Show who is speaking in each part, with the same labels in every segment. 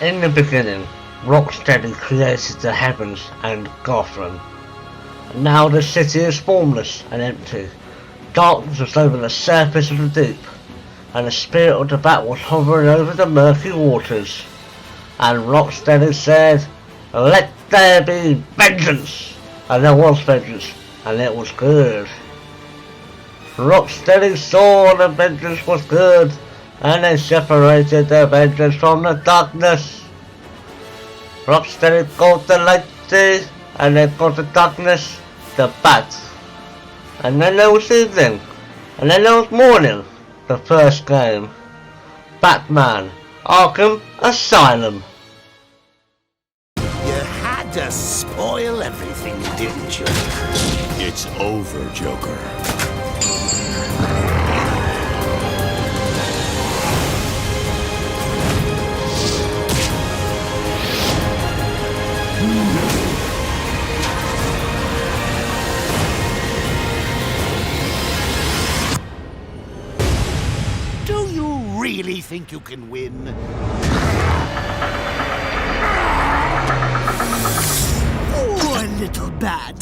Speaker 1: In the beginning, Rocksteady created the heavens and Gotham. And now the city is formless and empty. Darkness was over the surface of the deep, and the spirit of the bat was hovering over the murky waters. And Rocksteady said, "Let there be vengeance!" And there was vengeance, and it was good. Rocksteady saw the vengeance was good, and they separated the vengeance from the darkness. Rocksteady called the light day, and they called the darkness the bat. And then there was evening, and then there was morning. The first game, Batman Arkham Asylum.
Speaker 2: You had to spoil everything, didn't you?
Speaker 3: It's over, Joker.
Speaker 2: Do you really think you can win? Poor little bat.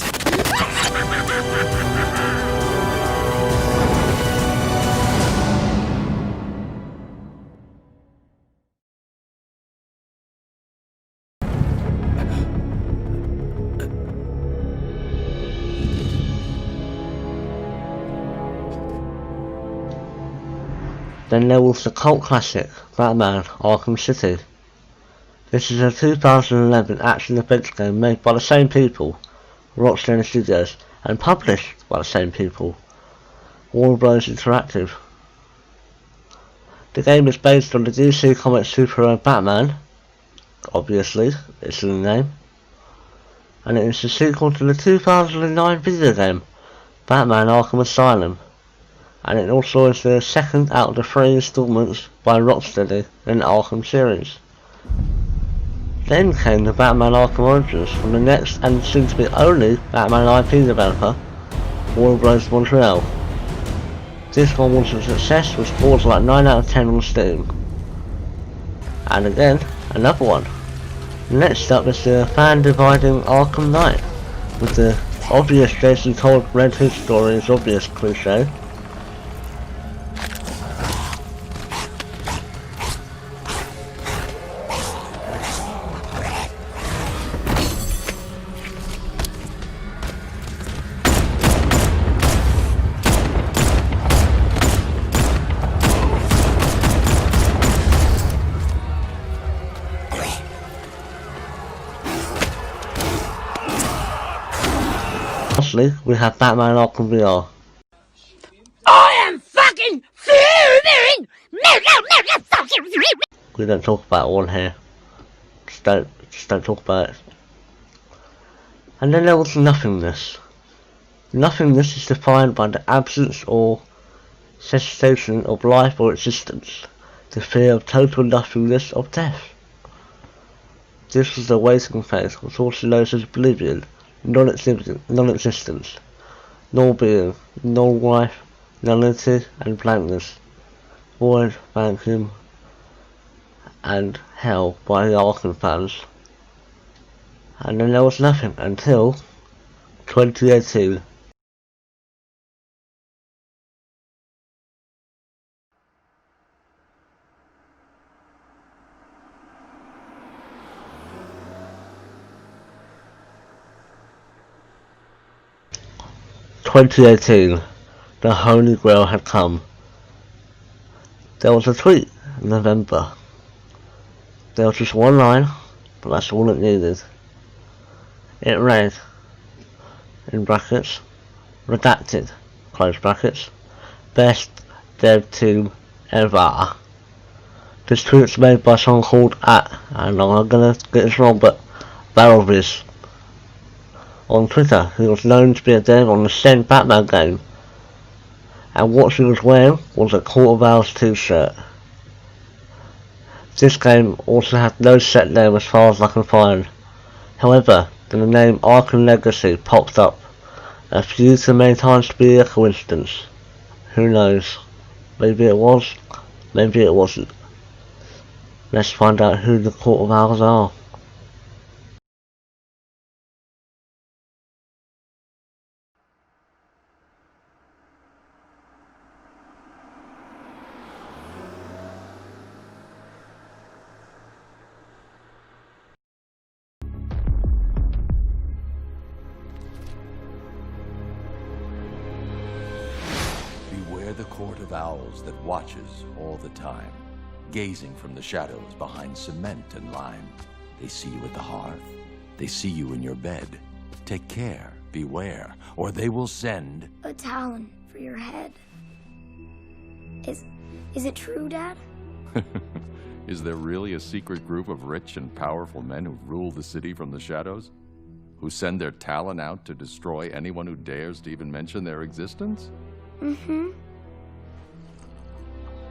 Speaker 1: Then there was the cult classic, Batman Arkham City. This is a 2011 action-adventure game made by the same people, Rocksteady Studios, and published by the same people, Warner Bros. Interactive. The game is based on the DC Comics superhero Batman, obviously, it's in the name, and it is the sequel to the 2009 video game, Batman Arkham Asylum, and it also is the second out of the 3 installments by Rocksteady in the Arkham series. Then came the Batman Arkham Origins from the next and soon to be only Batman IP developer, Warner Bros. Montreal. This one was a success with scores like 9 out of 10 on Steam. And again, another one. Next up is the fan dividing Arkham Knight, with the obvious Jason told Red Hood story's obvious cliche. Lastly, we have Batman Arkham VR.
Speaker 4: I am fucking fuming!
Speaker 1: We don't talk about one here. Just don't talk about it. And then there was nothingness. Nothingness is defined by the absence or cessation of life or existence. The fear of total nothingness of death. This was the waiting phase, which also known as oblivion, non-existence, no being, no life, nullity and blankness, void, vacuum, and hell by the Arkham fans. And then there was nothing until 2018. The Holy Grail had come. There was a tweet in November. There was just one line, but that's all it needed. It read, in brackets, redacted, close brackets, best dev team ever. This tweet's made by someone called and I'm gonna get this wrong, but Barrelviz on Twitter, who was known to be a dev on the said Batman game, and what she was wearing was a Court of Owls t-shirt. This game also had no set name as far as I can find. However, the name Arkham Legacy popped up a few too many times to be a coincidence. Who knows? Maybe it was, maybe it wasn't. Let's find out who the Court of Owls are.
Speaker 3: Beware the Court of Owls that watches all the time, gazing from the shadows behind cement and lime. They see you at the hearth. They see you in your bed. Take care, beware, or they will send...
Speaker 5: A talon for your head. Is it true, Dad?
Speaker 6: Is there really a secret group of rich and powerful men who rule the city from the shadows? Who send their talon out to destroy anyone who dares to even mention their existence?
Speaker 5: Mm-hmm.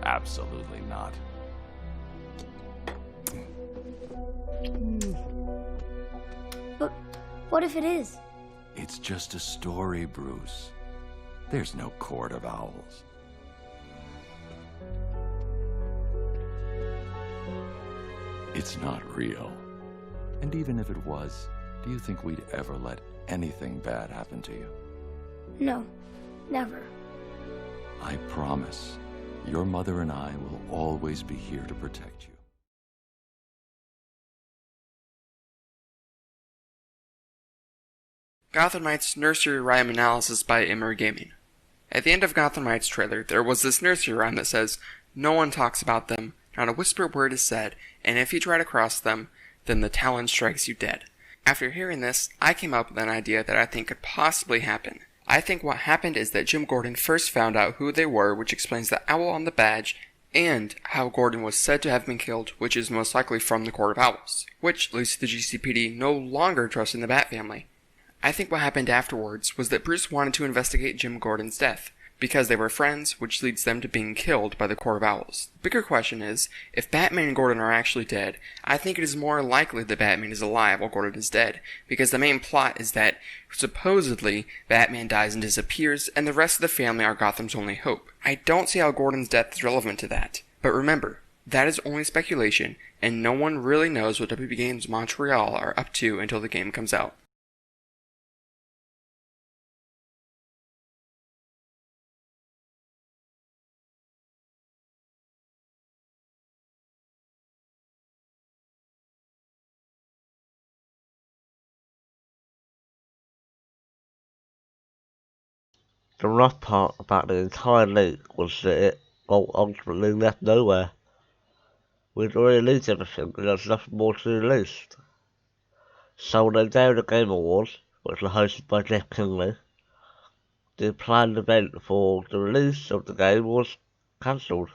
Speaker 6: Absolutely not.
Speaker 5: But what if it is?
Speaker 3: It's just a story, Bruce. There's no Court of Owls. It's not real. And even if it was, do you think we'd ever let anything bad happen to you?
Speaker 5: No, never.
Speaker 3: I promise, your mother and I will always be here to protect you.
Speaker 7: Gotham Knights Nursery Rhyme Analysis by IMER Gaming. At the end of Gotham Knights trailer, there was this nursery rhyme that says, "No one talks about them, not a whispered word is said, and if you try to cross them, then the talon strikes you dead." After hearing this, I came up with an idea that I think could possibly happen. I think what happened is that Jim Gordon first found out who they were, which explains the owl on the badge, and how Gordon was said to have been killed, which is most likely from the Court of Owls, which leads to the GCPD no longer trusting the Bat family. I think what happened afterwards was that Bruce wanted to investigate Jim Gordon's death, because they were friends, which leads them to being killed by the Court of Owls. The bigger question is, if Batman and Gordon are actually dead, I think it is more likely that Batman is alive while Gordon is dead, because the main plot is that, supposedly, Batman dies and disappears, and the rest of the family are Gotham's only hope. I don't see how Gordon's death is relevant to that. But remember, that is only speculation, and no one really knows what WB Games Montreal are up to until the game comes out.
Speaker 1: The rough part about the entire leak was that it ultimately left nowhere. We'd already released everything and there's nothing more to release. So when the Day of the Game Awards, which were hosted by Jeff Kingley, the planned event for the release of the game was cancelled.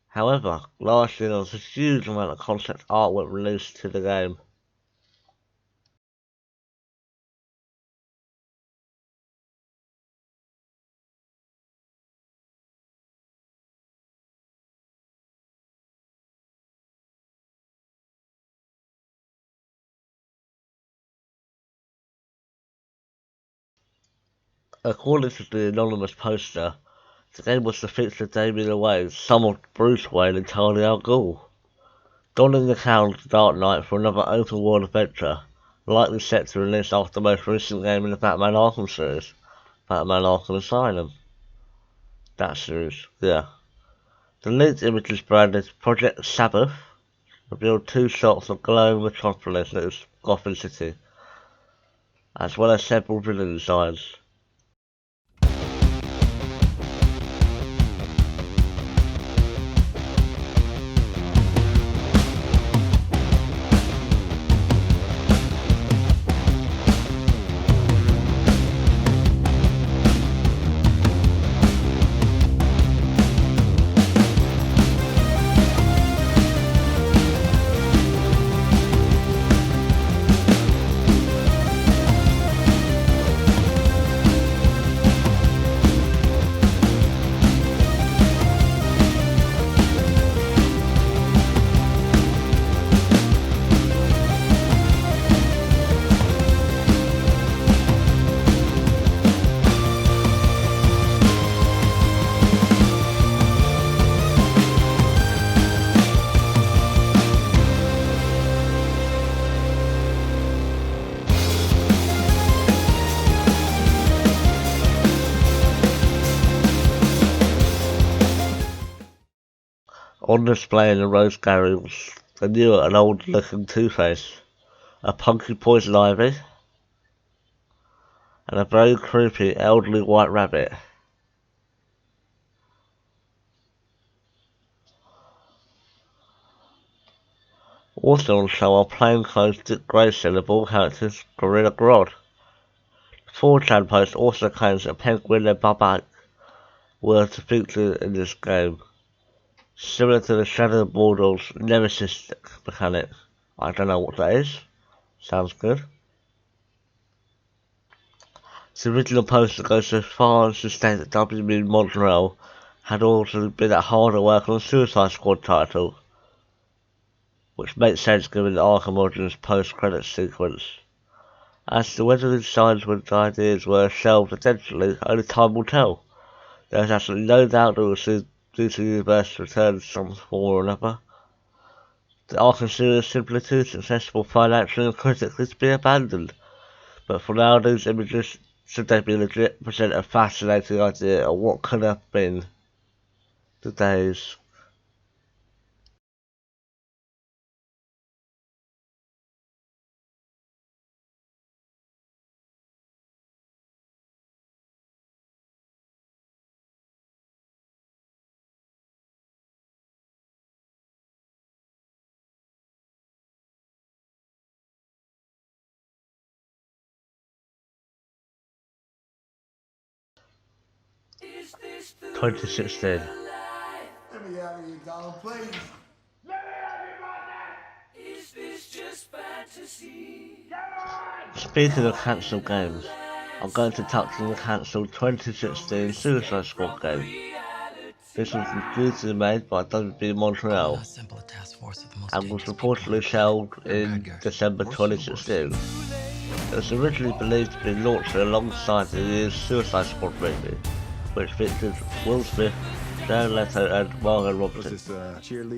Speaker 1: However, last year there was a huge amount of concept artwork released to the game. According to the anonymous poster, the game was to feature Damian Wayne, son of Bruce Wayne and Talia al Ghul, donning the cowl of the Dark Knight for another open-world adventure, likely set to release after the most recent game in the Batman Arkham series, Batman Arkham Asylum. That series, yeah. The leaked images branded Project Sabbath revealed 2 shots of glowing metropolis that is Gotham City, as well as several villain designs. On display in the Rose Gallery was a new and old looking Two-Face, a punky Poison Ivy, and a very creepy elderly White Rabbit. Also on show are plainclothes Dick Grayson and ball characters Gorilla Grodd. The 4chan post also claims that Penguin and Bubba were to feature in this game, similar to the Shadow of Mordor's Nemesis mechanic. I don't know what that is. Sounds good. The original poster goes so far as to state that WB Montréal had also been at harder work on the Suicide Squad title, which makes sense given the Arkham Origins post-credits sequence. As to whether these signs with ideas were shelved intentionally, only time will tell. There is absolutely no doubt that we will see DC Universe return in some form or another. The Arkham series is simply too successful financially and critically to be abandoned, but for now these images, should they be legit, present a fascinating idea of what could have been the days.
Speaker 2: Is this the
Speaker 1: 2016.
Speaker 2: Let me out of here, Donald, please. Is this just fantasy?
Speaker 1: Speaking of cancelled games, I'm going to touch on the cancelled 2016 Suicide Squad game. This was due to be made by WB Montreal and was reportedly shelved in December 2016. It was originally believed to be launched alongside the year's Suicide Squad movie, which featured Will Smith, Jared Leto and Margot Robbie.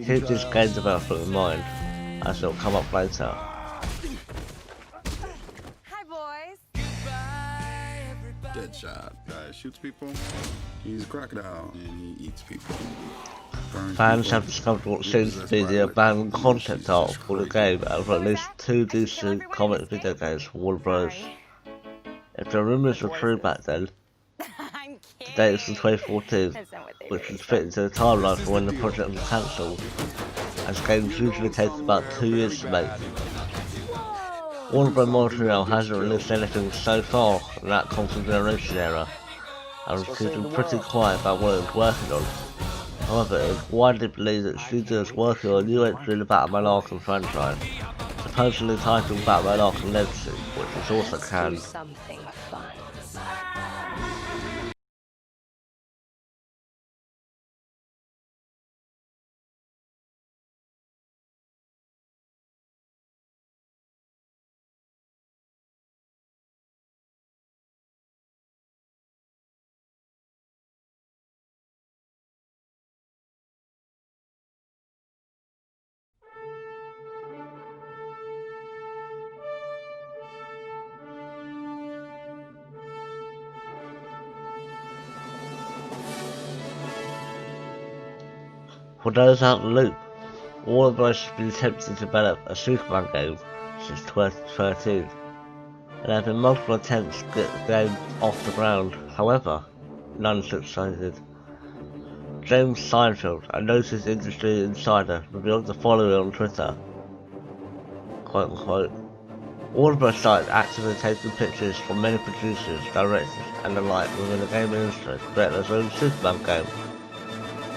Speaker 1: Keep this game development in mind, as it will come up later.
Speaker 8: Hi, boys.
Speaker 9: Deadshot. Guy shoots people. He's a crocodile and he eats people.
Speaker 1: Fans have discovered what seems to be the abandoned concept art for the game out of at least 2 DC comic video games for Warner Bros. If the rumours were true back then, the date is from 2014, which would fit into the timeline for when the project was cancelled, as games usually take about 2 years to make. Warner Bros. Montreal hasn't released anything so far in that console generation era, and was keeping pretty quiet about what it was working on. However, it is widely believed that the studio is working on a new entry in the Batman Arkham franchise, supposedly titled Batman Arkham Legacy, which is also canon.
Speaker 8: Something fun.
Speaker 1: For those out of the loop, Warner Bros. Has been attempting to develop a Superman game since 2013, and there have been multiple attempts to get the game off the ground. However, none succeeded. James Seinfeld, a noted industry insider, revealed the following on Twitter, quote unquote, Warner Bros. Started actively taking pictures from many producers, directors and the like within the game industry to create their own Superman game.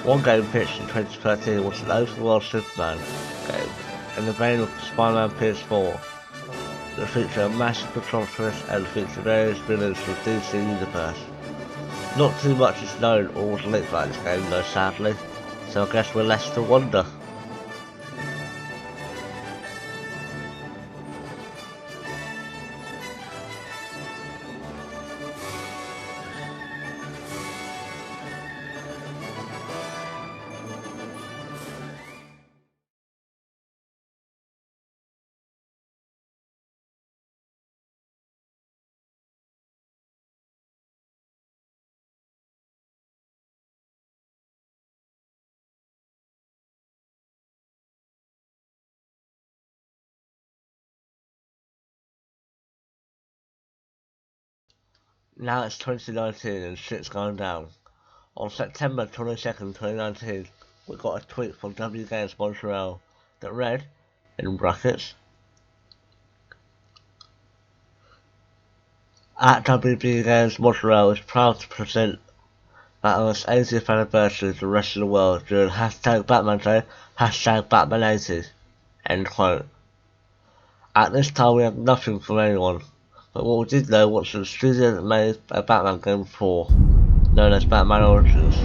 Speaker 1: One game pitched in 2013 was an open world Superman game in the vein of Spider-Man PS4 that featured a massive control twist and featured various villains from DC Universe. Not too much is known or was leaked about this game though, sadly, so I guess we're left to wonder. Now it's 2019 and shit's going down. On September 22nd, 2019, we got a tweet from WB Games Montréal that read, in brackets, at WB Games Montréal is proud to present Batman's 80th anniversary to the rest of the world during hashtag Batman Day, hashtag Batman80. End quote. At this time we had nothing from anyone, but what we did know was that the studio that made a Batman game before, known as Batman Origins.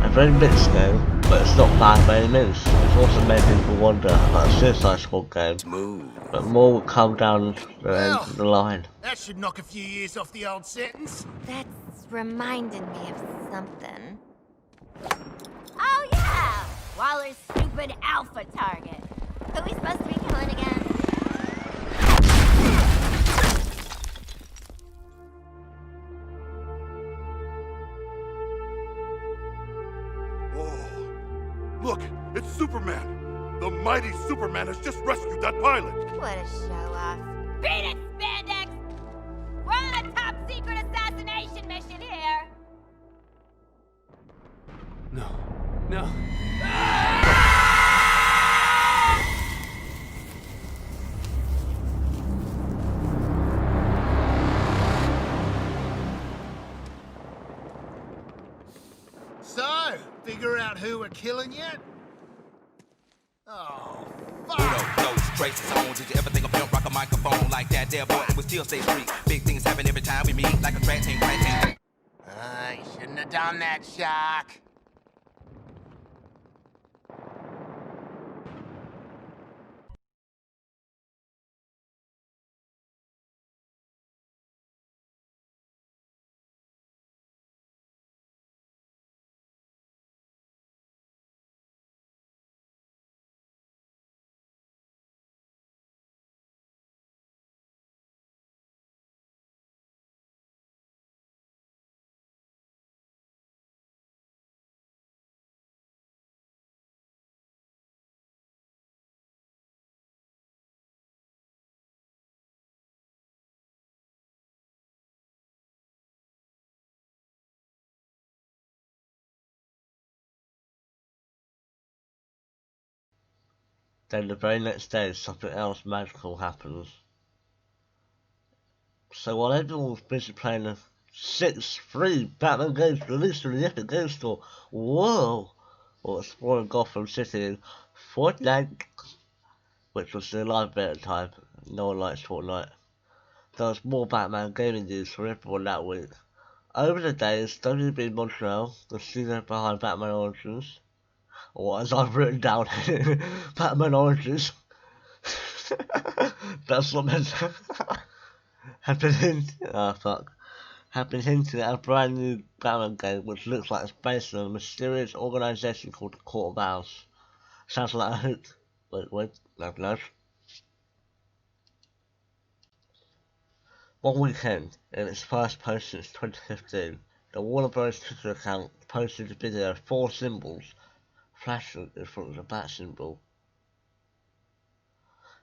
Speaker 1: A very mixed game, but it's not bad by any means. It's also made people wonder about a Suicide Squad game, but more will come down the end of the line.
Speaker 2: That should knock a few years off the old sentence.
Speaker 5: That's reminding me of something. Oh yeah! Waller's stupid alpha target. Who we supposed to be killing again?
Speaker 10: Look, it's Superman! The mighty Superman has just rescued that pilot!
Speaker 5: What a show-off.
Speaker 4: Beat it, Spandex! We're on a top secret assassination mission here!
Speaker 11: No. No.
Speaker 2: So, figure out who we're killing yet? Oh, fuck!
Speaker 12: Those traces on. Did you ever think of him rock a microphone like that there boy? And we still stay street. Big things happen every time we meet, like a track team,
Speaker 2: You shouldn't have done that, Shark.
Speaker 1: Then the very next day something else magical happens. So while everyone was busy playing the 6 free Batman games released from the Epic Game Store, whoa, or exploring Gotham City in Fortnite, which was the live beta type, no one likes Fortnite. There was more Batman gaming news for everyone that week. Over the days, WB Montreal, the studio behind Batman Origins, or as I've written down, Batman Origins, that's not meant to have been hinting at a brand new Batman game which looks like it's based on a mysterious organisation called the Court of Owls. Sounds like a hoot. Wait, no. One weekend, in its first post since 2015, the Warner Bros. Twitter account posted a video of 4 symbols flashing in front of the bat symbol.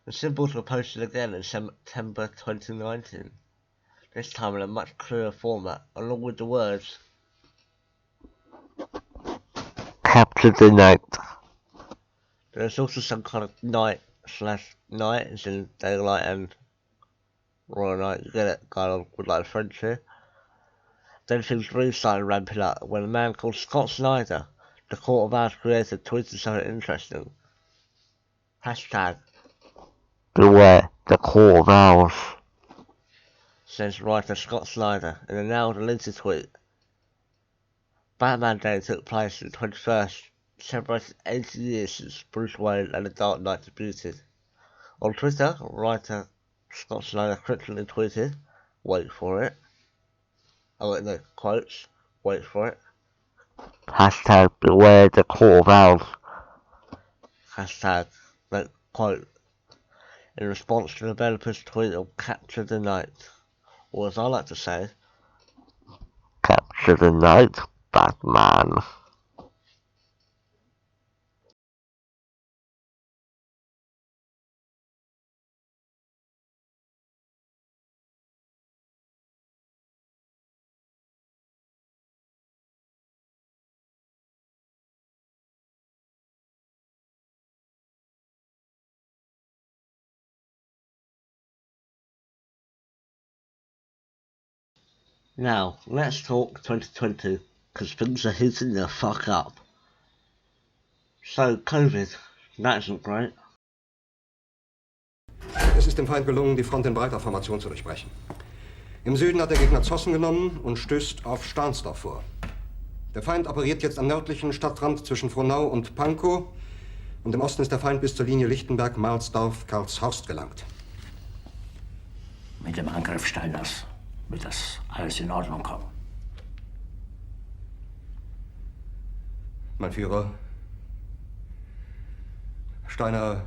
Speaker 1: The symbols were posted again in September 2019, this time in a much clearer format, along with the words, "Capture the night." There's also some kind of night, as in daylight and royal night, you get it, kind of with like French here. Then things really started ramping up when a man called Scott Snyder, the Court of Owls creator, tweeted something interesting. Hashtag beware the Court of Owls, says writer Scott Snyder in a now deleted tweet. Batman Day took place on the 21st, celebrating 80 years since Bruce Wayne and the Dark Knight debuted. On Twitter, writer Scott Snyder quickly tweeted, wait for it. Oh wait, no, quotes, wait for it. Hashtag beware the Court of Owls. Hashtag, no, quote. In response to the developer's tweet of Capture the Night. Or as I like to say, Capture the Night, Batman. Now, let's talk 2020, because things are heating the fuck up. So, COVID, that isn't great.
Speaker 13: Es ist dem Feind gelungen, die Front in breiter Formation zu durchbrechen. Im Süden hat der Gegner Zossen genommen und stößt auf Stahnsdorf vor. Der Feind operiert jetzt am nördlichen Stadtrand zwischen Frohnau und Pankow und im Osten ist der Feind bis zur Linie Lichtenberg-Marsdorf-Karlshorst gelangt.
Speaker 2: Mit dem Angriff Steiners wird das alles in Ordnung kommen.
Speaker 13: Mein Führer, Steiner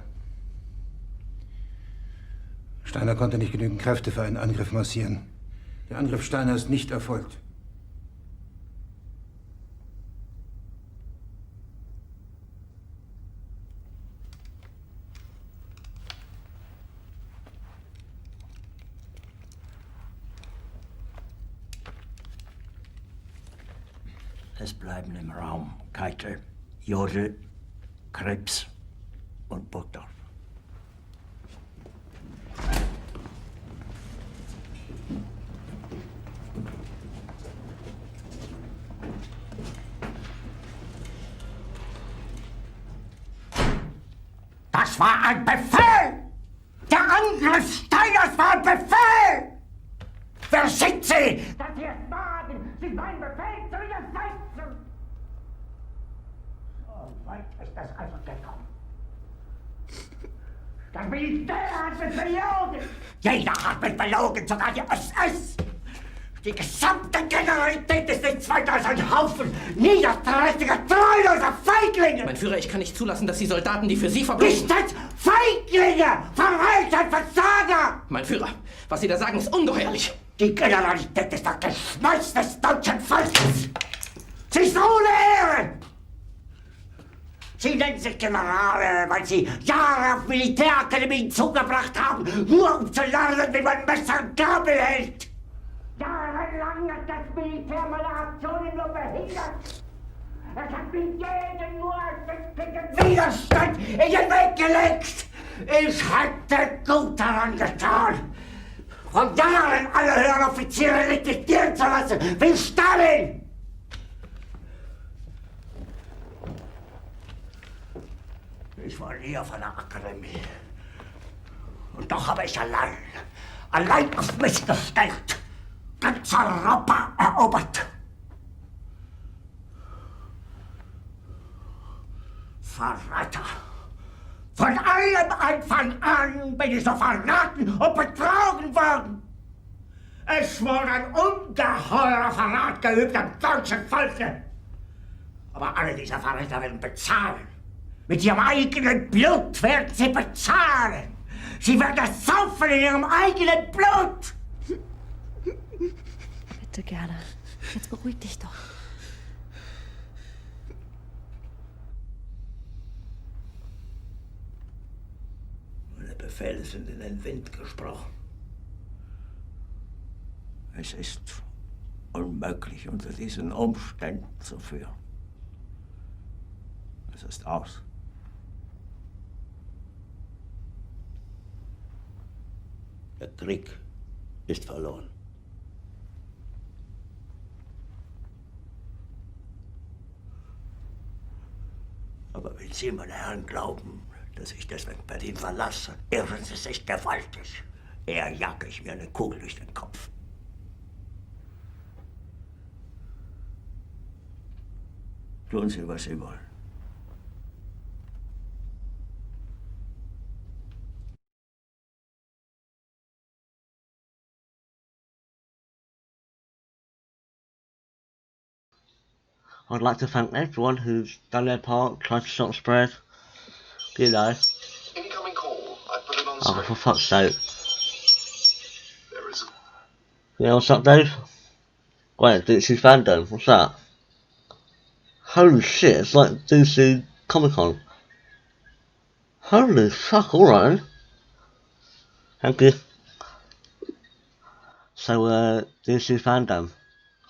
Speaker 14: konnte nicht genügend Kräfte für einen Angriff massieren. Der Angriff Steiner ist nicht erfolgt.
Speaker 2: Es bleiben im Raum Keitel, Jodl, Krebs und Burgdorf.
Speaker 15: Das war ein Befehl! Der Angriff Steiners war ein Befehl! Wer sind Sie, dass Sie es wagen, sich meinen Befehl zu widersetzen? So weit ist das also gekommen. Das Militär hat mich belogen! Jeder hat mich belogen, sogar die SS! Die gesamte Generalität ist nichts weiter als ein Haufen niederträchtiger, treuloser Feiglinge!
Speaker 16: Mein Führer, ich kann nicht zulassen, dass die Soldaten, die für Sie verbringen...
Speaker 15: Nicht als Feiglinge! Verräter, Versager!
Speaker 16: Mein Führer, was Sie da sagen, ist ungeheuerlich!
Speaker 15: Die Generalität ist das Geschmeiß des deutschen Volkes! Sie ist ohne Ehre! Sie nennen sich Generale, weil Sie Jahre auf Militärakademien zugebracht haben, nur um zu lernen, wie man Messer und Gabel hält! Jahrelang hat das Militär meine Aktionen nur behindert. Es hat mir jeden nur ersichtlichen Widerstand in den Weg gelegt. Ich hätte gut daran getan, von Jahren alle höheren Offiziere liquidieren zu lassen, wie Stalin. Ich war nie auf einer Akademie. Und doch habe ich allein auf mich gestellt, ganz Europa erobert. Verräter! Von allem Anfang an bin ich so verraten und betrogen worden. Es wurde ein ungeheurer Verrat geübt am deutschen Volke. Aber alle diese Verräter werden bezahlen. Mit ihrem eigenen Blut werden sie bezahlen. Sie werden es saufen in ihrem eigenen Blut.
Speaker 17: Bitte gerne. Jetzt beruhig dich doch.
Speaker 2: Meine Befehle sind in den Wind gesprochen. Es ist unmöglich, unter diesen Umständen zu führen. Es ist aus.
Speaker 18: Der Krieg ist verloren.
Speaker 2: Aber wenn Sie, meine Herren, glauben, dass ich deswegen Berlin verlasse, irren Sie sich gewaltig. Eher jage ich mir eine Kugel durch den Kopf. Tun Sie, was Sie wollen.
Speaker 1: I'd like to thank everyone who's done their part, tried to stop the spread. You know.
Speaker 19: Incoming call. I put it on
Speaker 1: Oh, for fuck's sake.
Speaker 19: There is a...
Speaker 1: Yeah, what's up, Dave? Wait, DC Fandom, what's that? Holy shit, it's like DC Comic Con. Holy fuck, alright. Thank you. So, DC Fandom.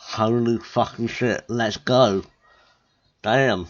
Speaker 1: Holy fucking shit, let's go. Damn.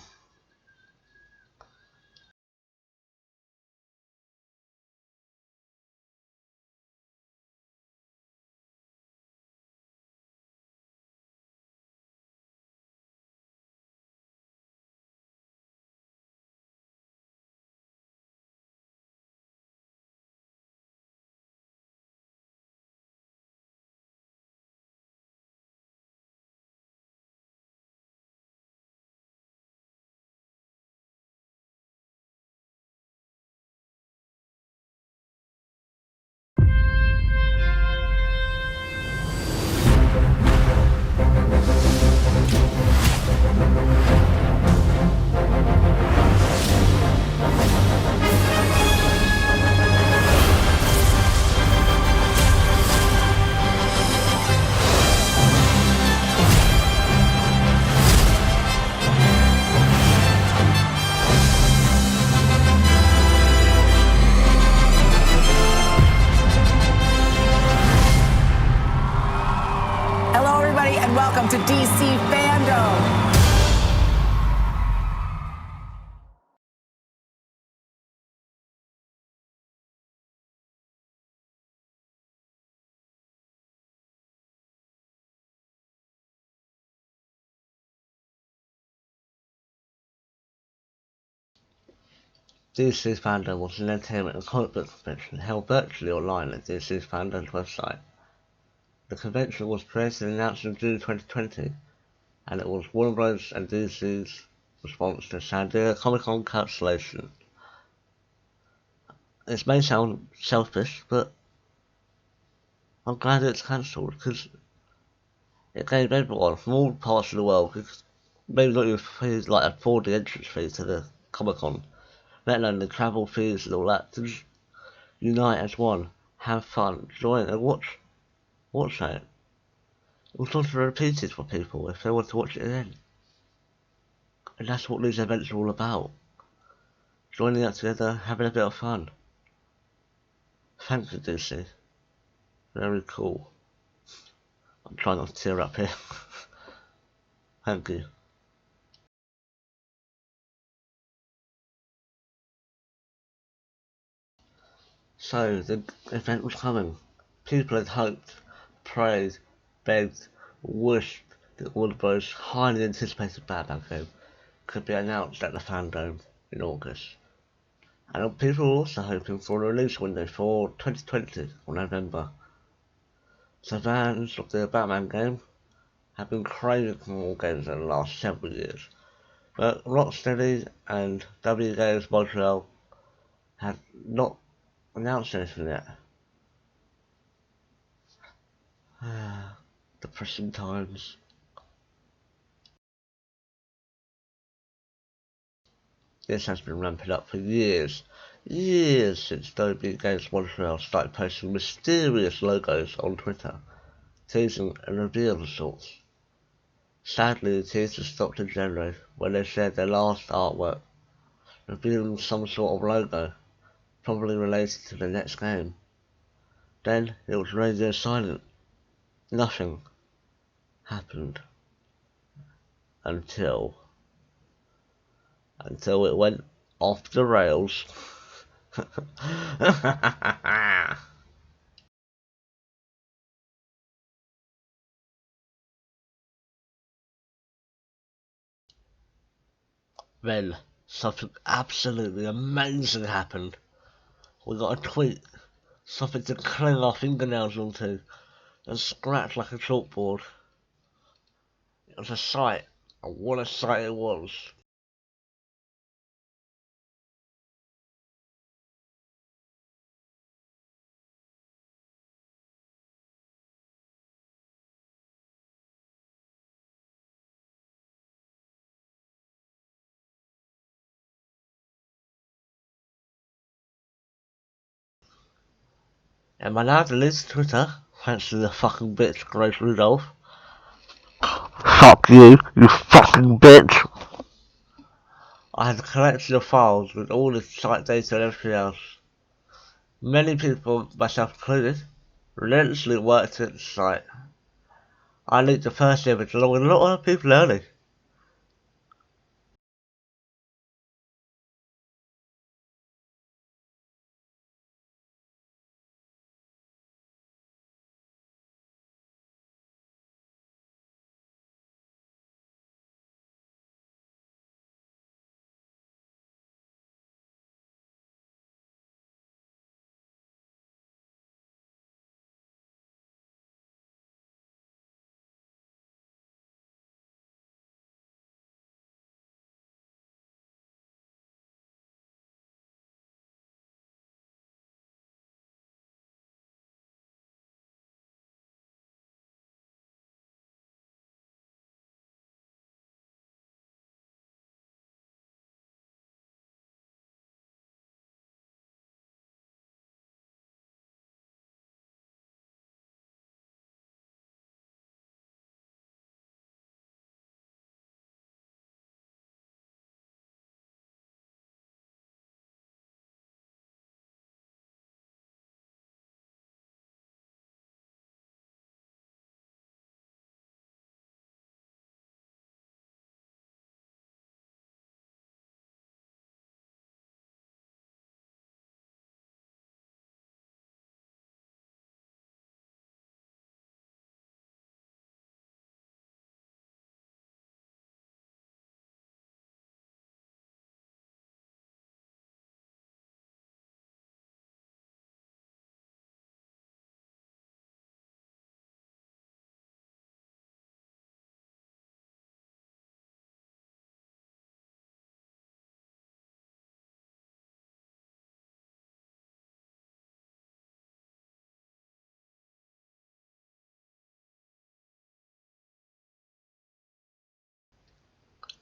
Speaker 20: Welcome to DC Fandom.
Speaker 1: DC's Fandom was an entertainment and comic book convention held virtually online at DC's Fandom's website. The convention was created and announced in June 2020, and it was Warner Bros. And DC's response to San Diego Comic-Con cancellation. This may sound selfish, but I'm glad it's cancelled because it gave everyone from all parts of the world, because maybe not even fees like afford the entrance fee to the Comic-Con, let alone the travel fees and all that, to just unite as one, have fun, join and watch it. It was not repeated for people if they want to watch it again. And that's what these events are all about. Joining up together, having a bit of fun. Thank you, DC. Very cool. I'm trying not to tear up here. Thank you. So, the event was coming. People had hoped, prayed, begged, wished that Warner Bros. Highly anticipated Batman film could be announced at the Fandom in August. And people were also hoping for a release window for 2020 or November. So fans of the Batman game have been craving for more games in the last several years, but Rocksteady and WB Games Montréal have not announced anything yet. Depressing times. This has been ramping up for years since WB Games Montreal started posting mysterious logos on Twitter, teasing a reveal of sorts. Sadly, the teaser stopped in January when they shared their last artwork, revealing some sort of logo, probably related to the next game. Then it was radio silent. Nothing happened until it went off the rails. Then something absolutely amazing happened. We got a tweet, something to cling our fingernails onto and scratch like a chalkboard. It was a sight, and what a sight it was. Am I allowed to delete Twitter? Thanks to the fucking bitch, Grace Rudolph. Fuck you, you fucking bitch! I had collected the files with all the site data and everything else. Many people, myself included, relentlessly worked at the site. I leaked the first image along with a lot of people early.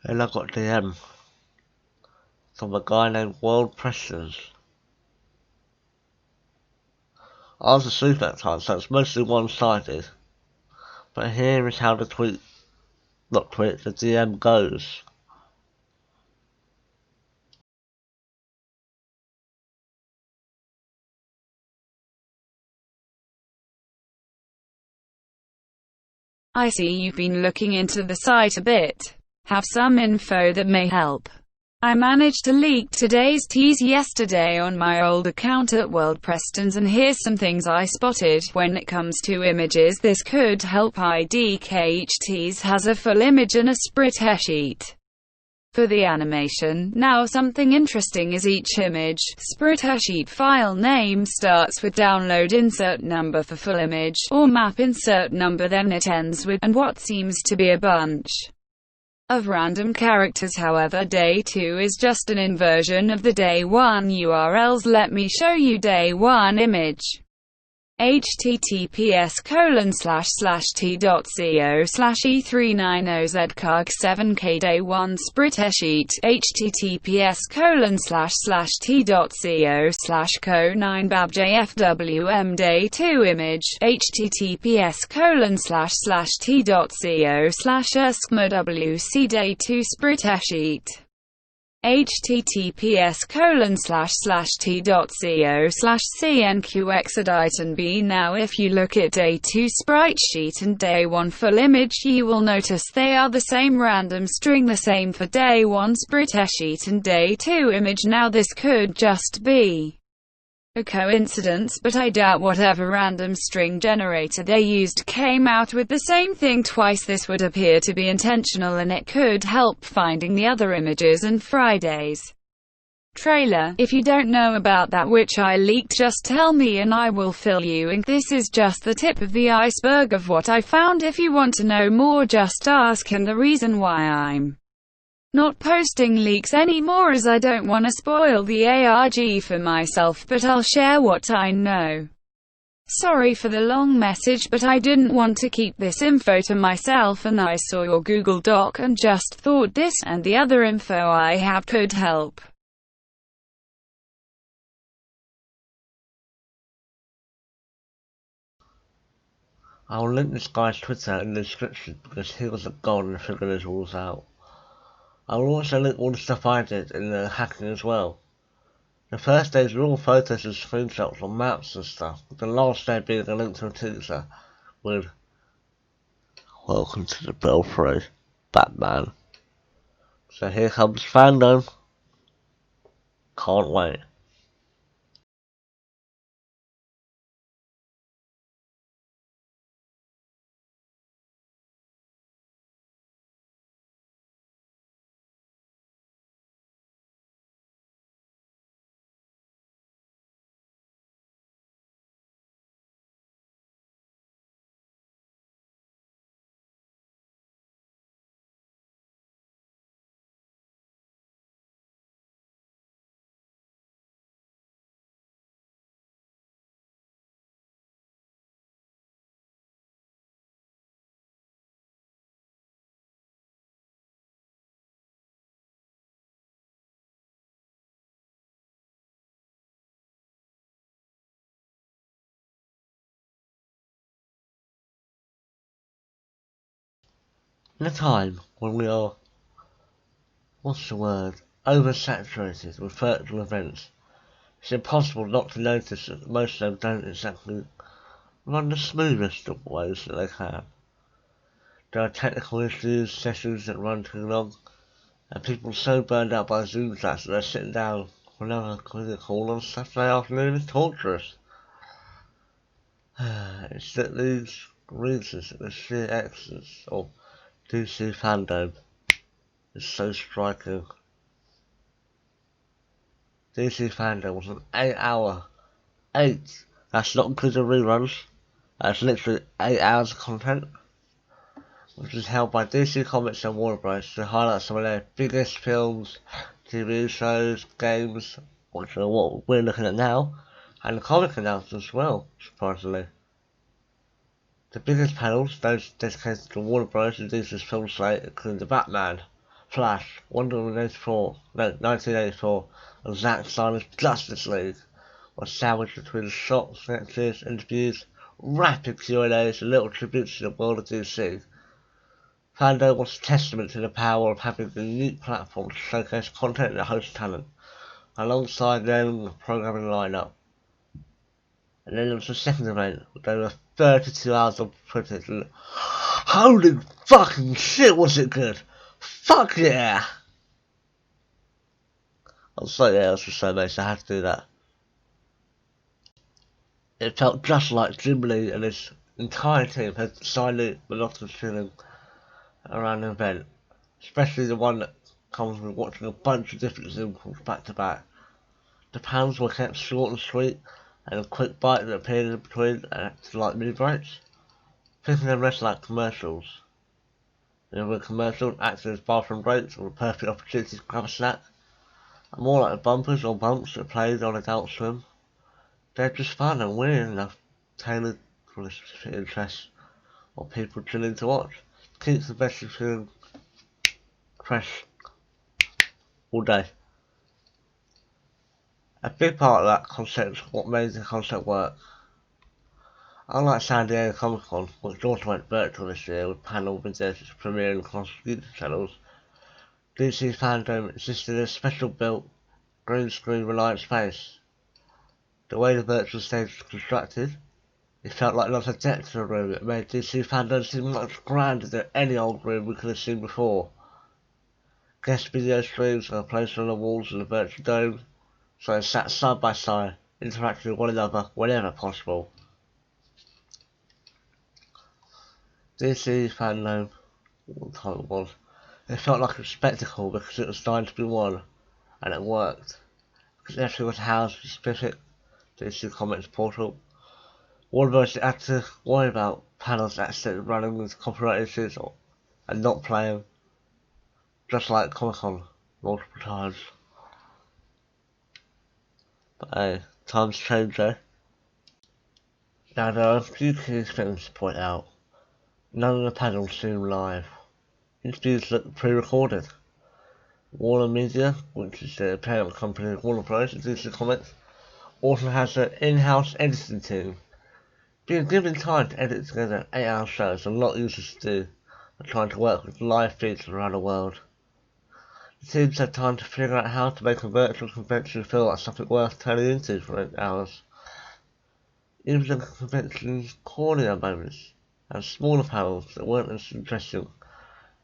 Speaker 1: Then I got DM from a guy named World Preston. I was asleep that time, so it's mostly one-sided. But here is how the the DM goes.
Speaker 21: I see you've been looking into the site a bit. Have some info that may help. I managed to leak today's tease yesterday on my old account at World Preston's, and here's some things I spotted. When it comes to images, this could help IDK. Each tease has a full image and a spreadsheet sheet for the animation. Now something interesting is each image spreadsheet sheet file name starts with download insert number for full image, or map insert number, then it ends with and what seems to be a bunch of random characters. However, day 2 is just an inversion of the day 1 URLs. Let me show you day 1 image. https://t.co/e390zcarg7k day 1 spreadsheet sheet. https://t.co/co9babjfwm day 2 image. https://t.co/skmwc day 2 spreadsheet sheet. https://t.co/cnqxediton now if you look at day 2 sprite sheet and day 1 full image, you will notice they are the same random string, the same for day 1 spreadsheet sheet and day 2 image. Now this could just be a coincidence, but I doubt whatever random string generator they used came out with the same thing twice. This would appear to be intentional, and it could help finding the other images and Friday's trailer. If you don't know about that, which I leaked, just tell me and I will fill you in. This is just the tip of the iceberg of what I found. If you want to know more, just ask, and the reason why I'm not posting leaks anymore is I don't want to spoil the ARG for myself, but I'll share what I know. Sorry for the long message, but I didn't want to keep this info to myself, and I saw your Google Doc and just thought this and the other info I have could help.
Speaker 1: I'll link this guy's Twitter in the description because he was a god and figured his rules out. I will also link all the stuff I did in the hacking as well. The first days were all photos and screenshots on maps and stuff, with the last day being a link to a teaser with "Welcome to the Belfry, Batman." So here comes fandom. Can't wait. In a time when we are, oversaturated with virtual events, it's impossible not to notice that most of them don't exactly run the smoothest of ways that they can. There are technical issues, sessions that run too long, and people so burned out by Zoom chats that they're sitting down for another call on Saturday afternoon is torturous. It's that these reasons, that the sheer excellence of DC fandom is so striking. DC fandom was an 8-hour, that's not including reruns, that's literally 8 hours of content, which is held by DC Comics and Warner Bros. To highlight some of their biggest films, TV shows, games, which are what we're looking at now, and the comic announcements as well, surprisingly. The biggest panels, those dedicated to Warner Bros. and DC's film slate, include The Batman, Flash, Wonder Woman 1984, and Zack Snyder's Justice League was sandwiched between shots, sketches, interviews, rapid Q&As, and little tributes to the world of DC. Fandom was a testament to the power of having a unique platform to showcase content and host talent, alongside their programming lineup. And then there was the second event, with over 32 hours of footage, and holy fucking shit was it good! Fuck yeah! I was like, yeah, this was so amazing, I had to do that. It felt just like Jim Lee and his entire team had silent, monotonous feeling around the event, especially the one that comes with watching a bunch of different Zoom calls back to back. The panels were kept short and sweet, and a quick bite that appeared in between acted like mini breaks. Thinking them less like commercials. They were commercials acting as bathroom breaks or a perfect opportunity to grab a snack, and more like the bumpers or bumps that played on Adult Swim. They're just fun and weird enough, tailored for the specific interests or people chilling to watch. Keeps the message feeling fresh all day. A big part of that concept is what made the concept work. Unlike San Diego Comic Con, which also went virtual this year with panel videos premiering across YouTube channels, DC Fandom existed in a special built, green screen reliant space. The way the virtual stage was constructed, it felt like there was a depth to the room that made DC Fandom seem much grander than any old room we could have seen before. Guest video streams were placed on the walls of the virtual dome, so they sat side by side, interacting with one another whenever possible. DC Fandom, what time it was, it felt like a spectacle because it was designed to be one, and it worked. Because everything was housed in a specific DC Comics portal. One of us had to worry about panels accidentally running with copyright issues and not playing, just like Comic Con multiple times. But hey, times change, eh? Now there are a few key things to point out. None of the panels seem live. Interviews look pre-recorded. Warner Media, which is the parent company of Warner Bros. And DC Comics, also has an in-house editing team. Being given time to edit together 8-hour shows is a lot easier to do than trying to work with live feeds around the world. The teams had time to figure out how to make a virtual convention feel like something worth turning into for 8 hours. Even the convention's cornier moments and smaller panels that weren't as interesting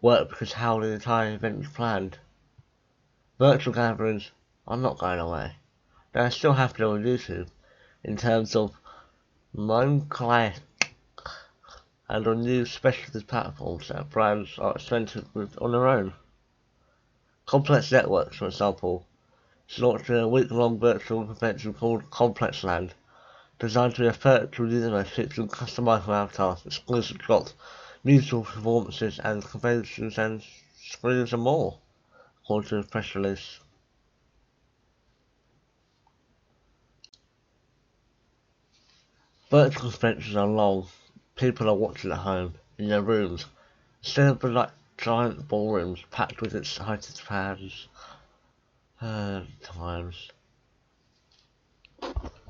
Speaker 1: worked because how the entire event was planned. Virtual gatherings are not going away. They are still happening on YouTube in terms of Minecraft and on new specialist platforms that brands are experimenting with on their own. Complex Networks, for example, is launching a week-long virtual convention called Complex Land, designed to be a virtual universe featuring customizable avatars, exclusive drops, musical performances, and conventions and screens and more, according to the press release. Virtual conventions are long. People are watching at home, in their rooms, instead of like giant ballrooms packed with excited fans. Times.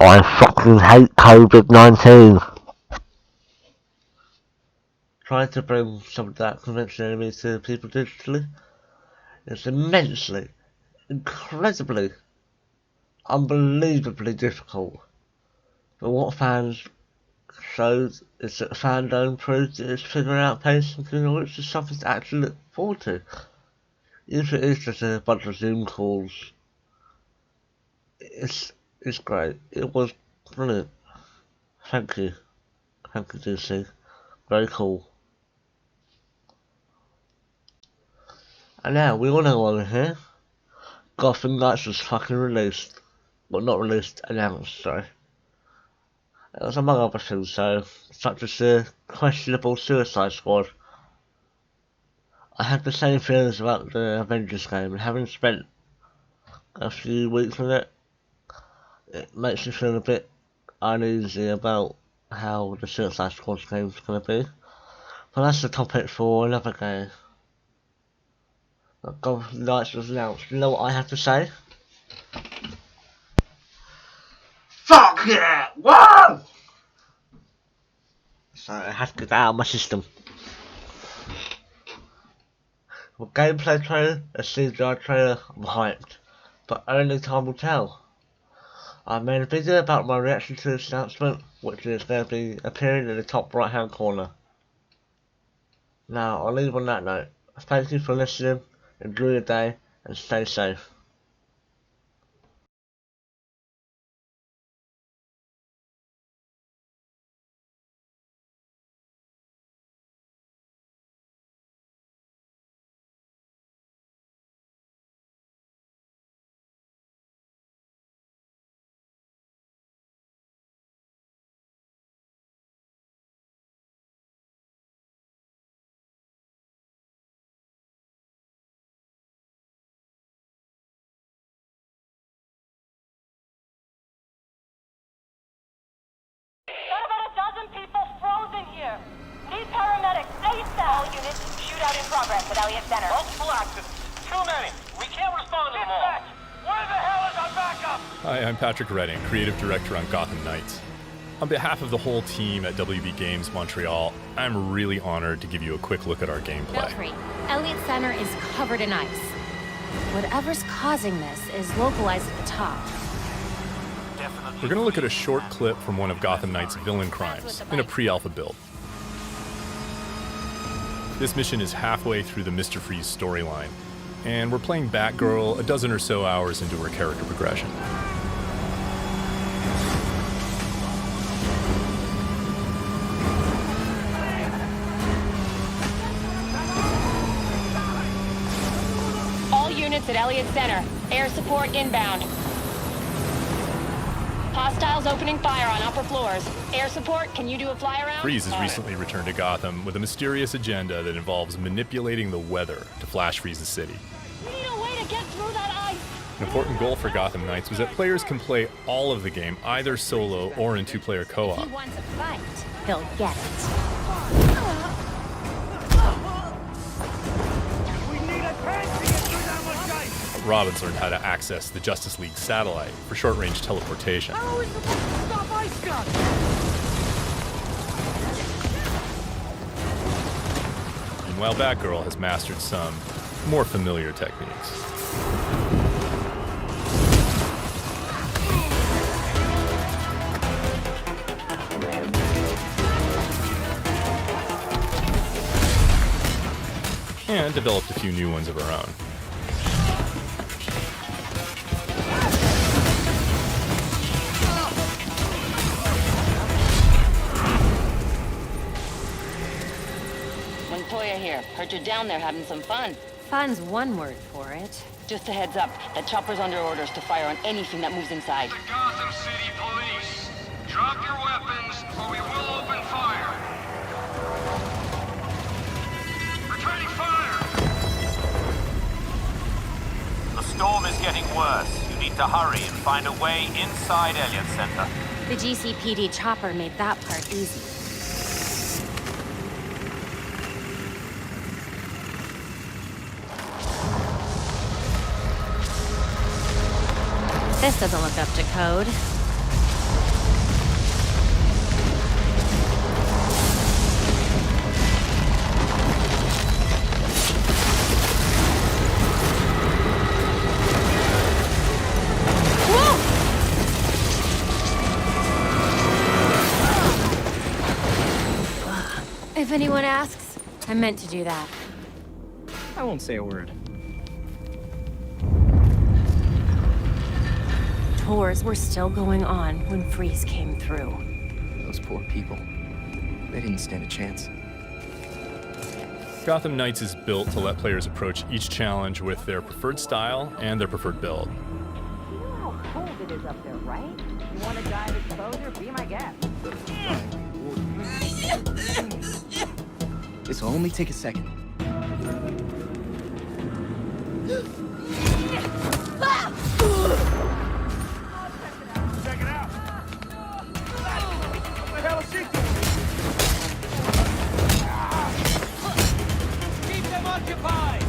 Speaker 1: I fucking hate COVID-19. Trying to bring some of that convention enemy to people digitally is immensely, incredibly, unbelievably difficult. But what fans showed is that Fandom proved that it's figuring out pace and which is something to actually look forward to. Even if it is just a bunch of Zoom calls, it's great. It was brilliant. Thank you. Thank you, DC. Very cool. And now, we all know over here, Gotham Knights was fucking released. Well, not released, announced, sorry. It was among other things, such as the questionable Suicide Squad. I had the same feelings about the Avengers game, and having spent a few weeks with it, it makes me feel a bit uneasy about how the Suicide Squad game is going to be. But that's a topic for another game. Gotham Knights was announced. You know what I have to say? Fuck yeah! Whoa! So I have to get that out of my system. For gameplay trailer, a CGI trailer, I'm hyped. But only time will tell. I made a video about my reaction to this announcement, which is going to be appearing in the top right hand corner. Now, I'll leave on that note. Thank you for listening, enjoy your day, and stay safe.
Speaker 6: All units, shootout in progress at Elliott Center.
Speaker 22: Multiple accidents. Too many. We can't respond to them all. Where the hell is our backup?
Speaker 23: Hi, I'm Patrick Redding, Creative Director on Gotham Knights. On behalf of the whole team at WB Games Montreal, I'm really honored to give you a quick look at our gameplay.
Speaker 24: Belfry, Elliott Center is covered in ice. Whatever's causing this is localized at the top.
Speaker 23: We're going to look at a short clip from one of Gotham Knights' villain crimes in a pre-alpha build. This mission is halfway through the Mr. Freeze storyline, and we're playing Batgirl a dozen or so hours into her character progression.
Speaker 6: All units at Elliott Center. Air support inbound. Hostiles opening fire on upper floors. Air support, can you do a fly around?
Speaker 23: Freeze has recently returned to Gotham with a mysterious agenda that involves manipulating the weather to flash freeze the city.
Speaker 6: We need a way to get through that ice.
Speaker 23: An important goal for Gotham Knights was that players can play all of the game either solo or in two-player co-op.
Speaker 24: If he wants a fight, he'll get it.
Speaker 22: We need a tank to get through that much ice.
Speaker 23: Robin's learned how to access the Justice League satellite for short-range teleportation.
Speaker 22: How are we supposed to stop ice guns?
Speaker 23: Meanwhile, Batgirl has mastered some more familiar techniques. And developed a few new ones of her own.
Speaker 6: Montoya here. Heard you're down there having some fun.
Speaker 24: Fun's one word for it.
Speaker 6: Just a heads up, that chopper's under orders to fire on anything that moves inside.
Speaker 22: The Gotham City Police. Drop your weapons or we will open fire. Returning fire!
Speaker 25: The storm is getting worse. You need to hurry and find a way inside Elliott Center.
Speaker 24: The GCPD chopper made that part easy. This doesn't look up to code. If anyone asks, I meant to do that.
Speaker 26: I won't say a word.
Speaker 24: Tours were still going on when Freeze came through.
Speaker 26: Those poor people. They didn't stand a chance.
Speaker 23: Gotham Knights is built to let players approach each challenge with their preferred style and their preferred build.
Speaker 6: You know how cold it is up there, right? You want to die of exposure? Be my guest.
Speaker 26: This will only take a second.
Speaker 22: Check it out. What the hell is she doing? Keep them occupied.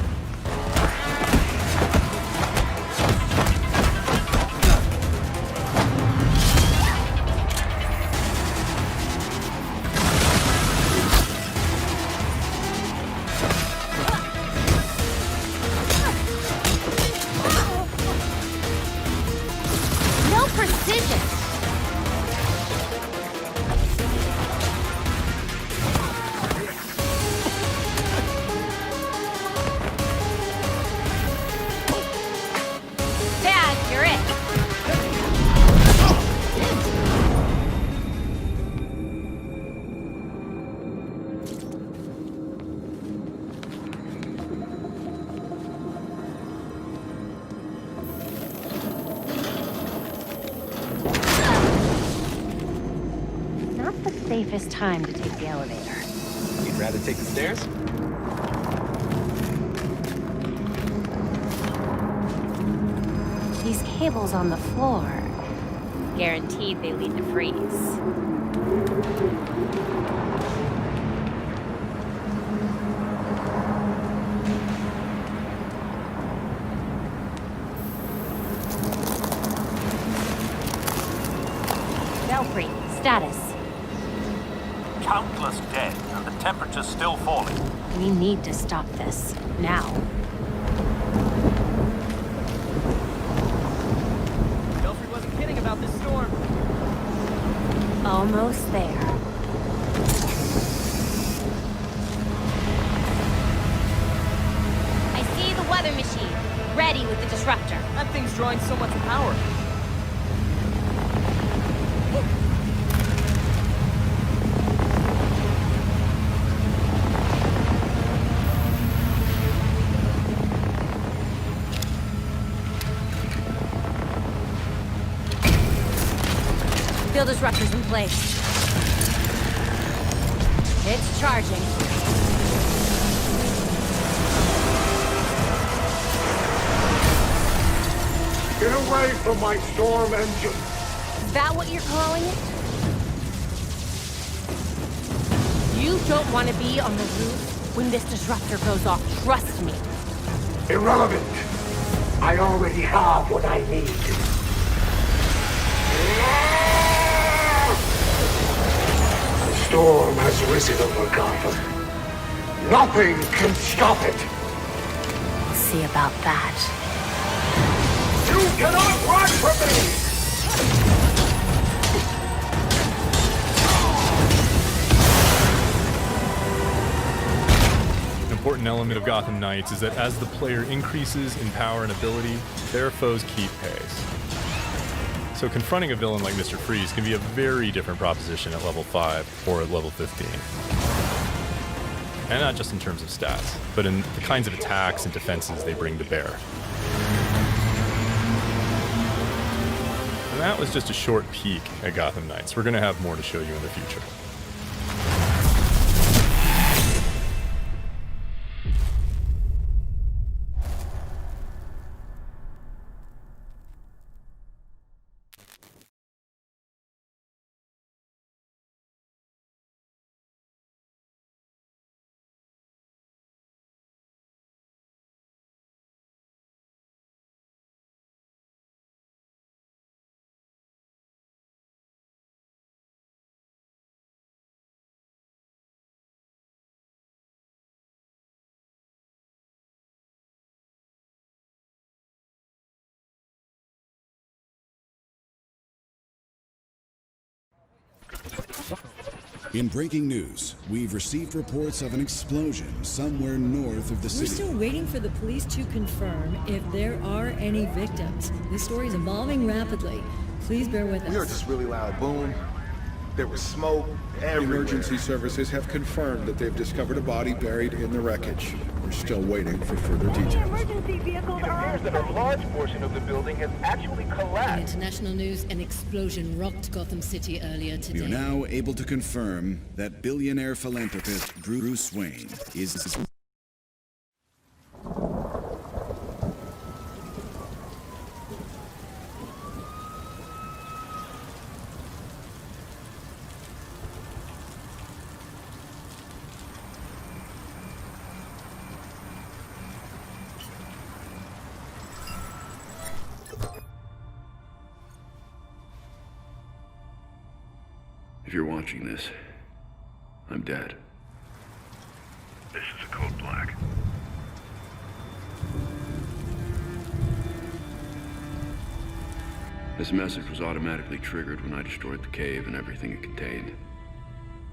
Speaker 24: precision! Dad, you're it! Not the safest time to take the elevator.
Speaker 26: You'd rather take the stairs?
Speaker 24: These cables on the floor. Guaranteed they lead to freeze. Belfry, status.
Speaker 25: Countless dead, and the temperature's still falling.
Speaker 24: We need to stop this. Now.
Speaker 3: Belfry wasn't kidding about this storm.
Speaker 24: Almost there.
Speaker 4: I see the weather machine. Ready with the disruptor.
Speaker 3: That thing's drawing so much power.
Speaker 24: Field disruptors in place. It's charging.
Speaker 5: Get away from my storm engine!
Speaker 24: Is that what you're calling it? You don't want to be on the roof when this disruptor goes off, trust me.
Speaker 5: Irrelevant! I already have what I need. The storm has risen over Gotham. Nothing can stop it!
Speaker 24: We'll see about that.
Speaker 5: You cannot run from me!
Speaker 23: An important element of Gotham Knights is that as the player increases in power and ability, their foes keep pace. So confronting a villain like Mr. Freeze can be a very different proposition at level 5 or at level 15. And not just in terms of stats, but in the kinds of attacks and defenses they bring to bear. And that was just a short peek at Gotham Knights. We're going to have more to show you in the future.
Speaker 7: In breaking news, we've received reports of an explosion somewhere north of the city.
Speaker 8: We're still waiting for the police to confirm if there are any victims. This story is evolving rapidly. Please bear with us.
Speaker 9: We heard this really loud boom. There was smoke everywhere.
Speaker 10: Emergency services have confirmed that they've discovered a body buried in the wreckage. We're still waiting for further details.
Speaker 22: Emergency vehicles it appears that a large portion of the building has actually collapsed.
Speaker 8: In international news, an explosion rocked Gotham City earlier today.
Speaker 7: We are now able to confirm that billionaire philanthropist Bruce Wayne is...
Speaker 27: If you're watching this, I'm dead.
Speaker 19: This is a code black.
Speaker 27: This message was automatically triggered when I destroyed the cave and everything it contained.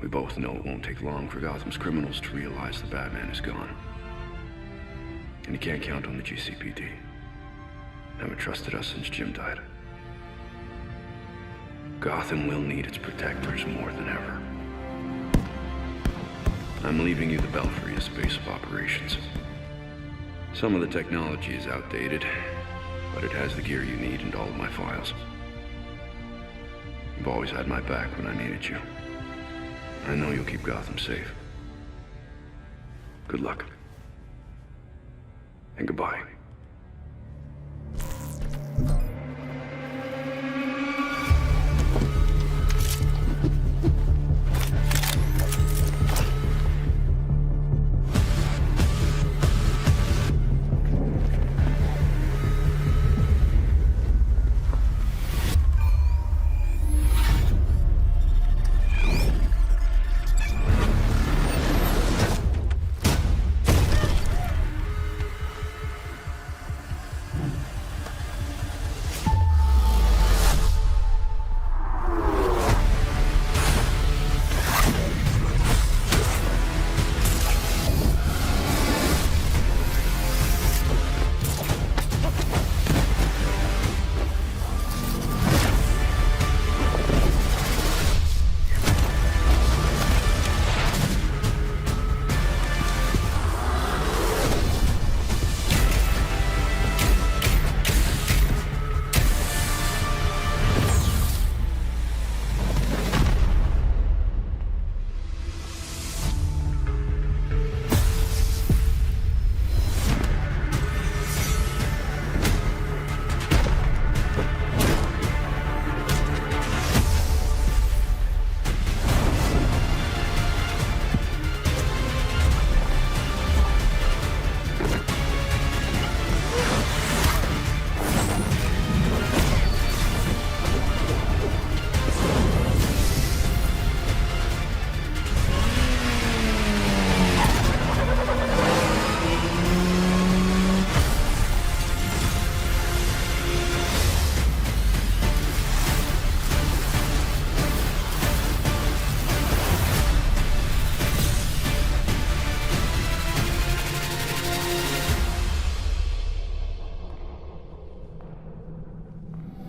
Speaker 27: We both know it won't take long for Gotham's criminals to realize the Batman is gone. And you can't count on the GCPD. Haven't trusted us since Jim died. Gotham will need its protectors more than ever. I'm leaving you the Belfry as base of operations. Some of the technology is outdated, but it has the gear you need and all of my files. You've always had my back when I needed you. I know you'll keep Gotham safe. Good luck. And goodbye.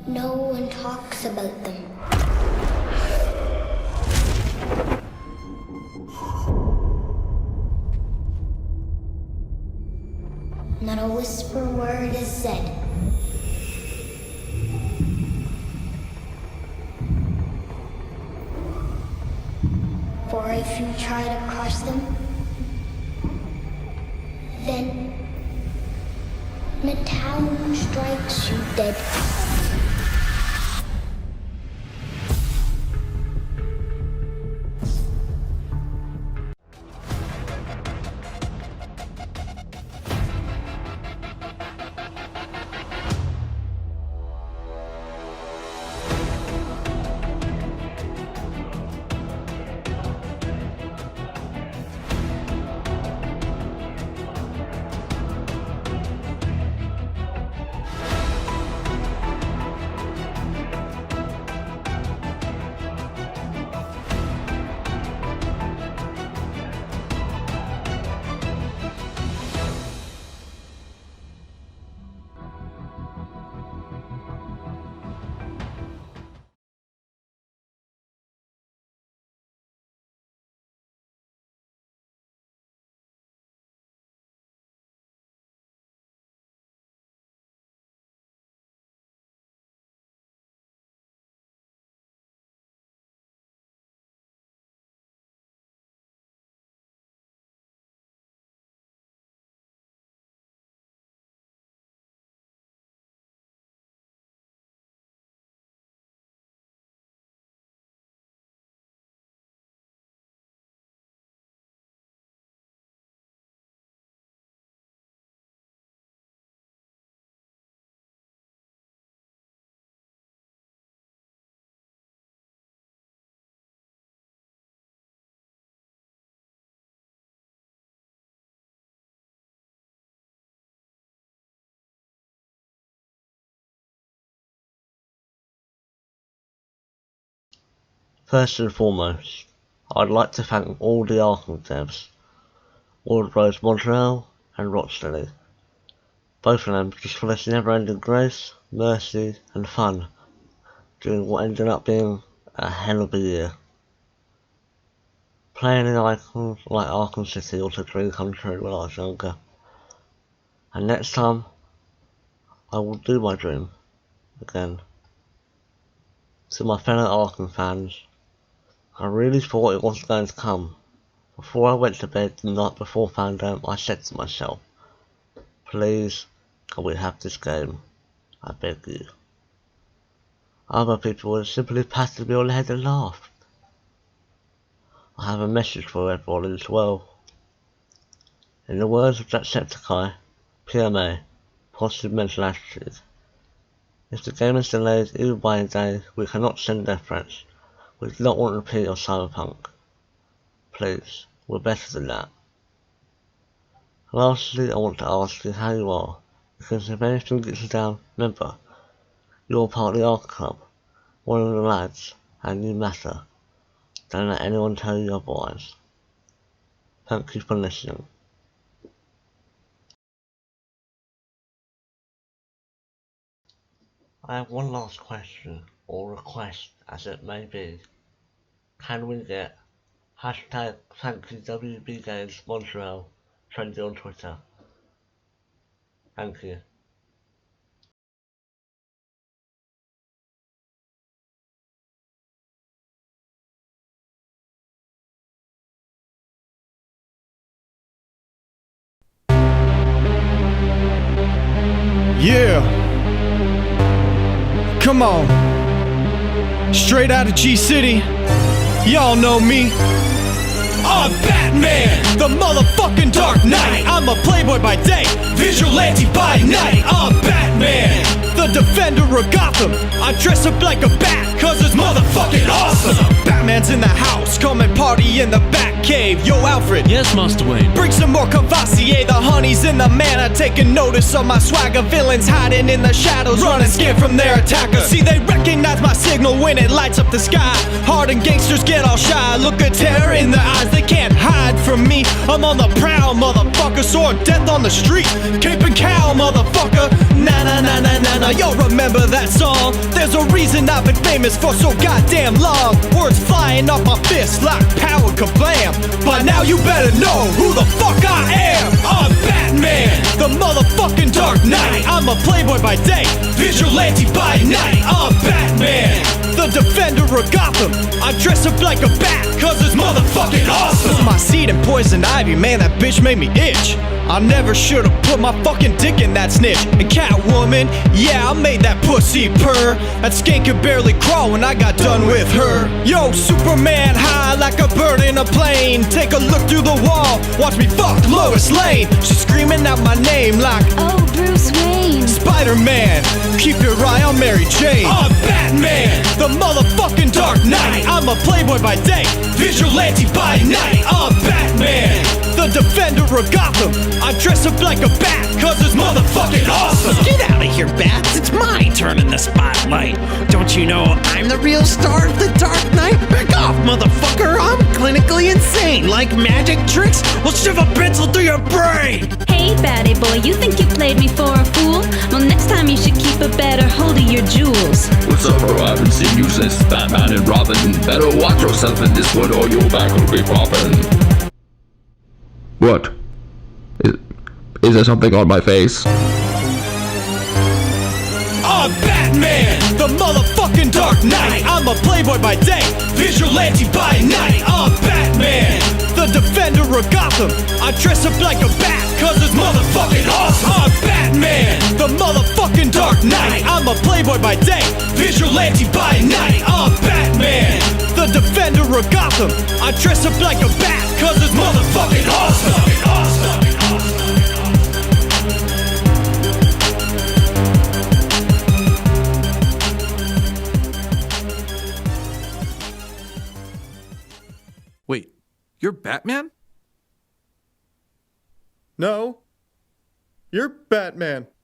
Speaker 11: No one talks about them. Not a whisper word is said. For if you try to cross them, then the town strikes you dead.
Speaker 1: First and foremost, I'd like to thank all the Arkham devs, WB Games Montréal and Rocksteady, both of them just for this never-ending grace, mercy and fun during what ended up being a hell of a year. Playing in icons like Arkham City was a dream come true when I was younger, and next time I will do my dream again. To my fellow Arkham fans, I really thought it wasn't going to come. Before I went to bed the night before Fandom, I said to myself, please, can we have this game? I beg you. Other people would simply patted me on the head and laughed. I have a message for everyone as well. In the words of Jacksepticeye, PMA, positive mental attitude. If the game is delayed even by a day, we cannot send death threats. We do not want a repeat of Cyberpunk. Please, we're better than that. Lastly, I want to ask you how you are, because if anything gets you down, remember, you're part of the Ark Club, one of the lads, and you matter. Don't let anyone tell you otherwise. Thank you for listening. I have one last question, or request as it may be. Can we get hashtag thank you WB Games Montréal trendy on Twitter? Thank you.
Speaker 12: Yeah. Come on. Straight out of G-City. Y'all know me. I'm Batman, the motherfucking Dark Knight. I'm a playboy by day, vigilante by night. I'm Batman, the defender of Gotham. I dress up like a bat, cause it's motherfucking awesome. Batman's in the house, come and party in the Batcave. Yo, Alfred.
Speaker 13: Yes, Master Wayne.
Speaker 12: Bring some more Cavassier, the honey's in the manor. Taking notice of my swagger, villains hiding in the shadows, running scared from their attackers. See, they recognize my signal when it lights up the sky. Hardened gangsters get all shy, look at terror in their eyes. They can't hide from me, I'm on the prowl, motherfucker. Sword death on the street, cape and cow, motherfucker. Na na na na na na, y'all remember that song? There's a reason I've been famous for so goddamn long. Words flying off my fists like power kablam. By now you better know who the fuck I am. I'm Batman, the motherfucking Dark Knight. I'm a playboy by day, vigilante by night. I'm Batman, the defender of Gotham. I dress up like a bat, cause it's motherfucking awesome. My seed and poison ivy, man, that bitch made me itch. I never should've put my fucking dick in that snitch. And Catwoman, yeah, I made that pussy purr. That skank could barely crawl when I got done with her. Yo, Superman high like a bird in a plane. Take a look through the wall, watch me fuck Lois Lane. She's screaming out my name like, oh, Bruce Wayne. Spider-Man, keep your eye on Mary Jane. I'm Batman, the motherfucking Dark Knight. I'm a playboy by day, vigilante by night. I'm Batman, the defender of Gotham. I dress up like a bat, cause it's motherfucking awesome.
Speaker 14: Get out of here, bats. It's my turn in the spotlight. Don't you know I'm the real star of the Dark Knight? Back off, motherfucker. I'm clinically insane. Like magic tricks? We'll shove a pencil through your brain.
Speaker 15: Hey, batty boy, you think you played me for a fool? Well, next time you should keep a better hold of your jewels.
Speaker 16: What's up, bro? I haven't seen you since Batman and Robin. Better watch yourself in this one or your back will be popping.
Speaker 17: What? Is there something on my face?
Speaker 12: I'm Batman, the motherfucking Dark Knight. I'm a playboy by day, vigilante by night. I'm Batman, the defender of Gotham. I dress up like a bat, cause it's motherfucking awesome. I'm Batman, the motherfucking Dark Knight. I'm a playboy by day, vigilante by night. I'm Batman, the defender of Gotham. I dress up like a bat, cause it's motherfucking awesome.
Speaker 18: Wait, you're Batman?
Speaker 12: No, you're Batman.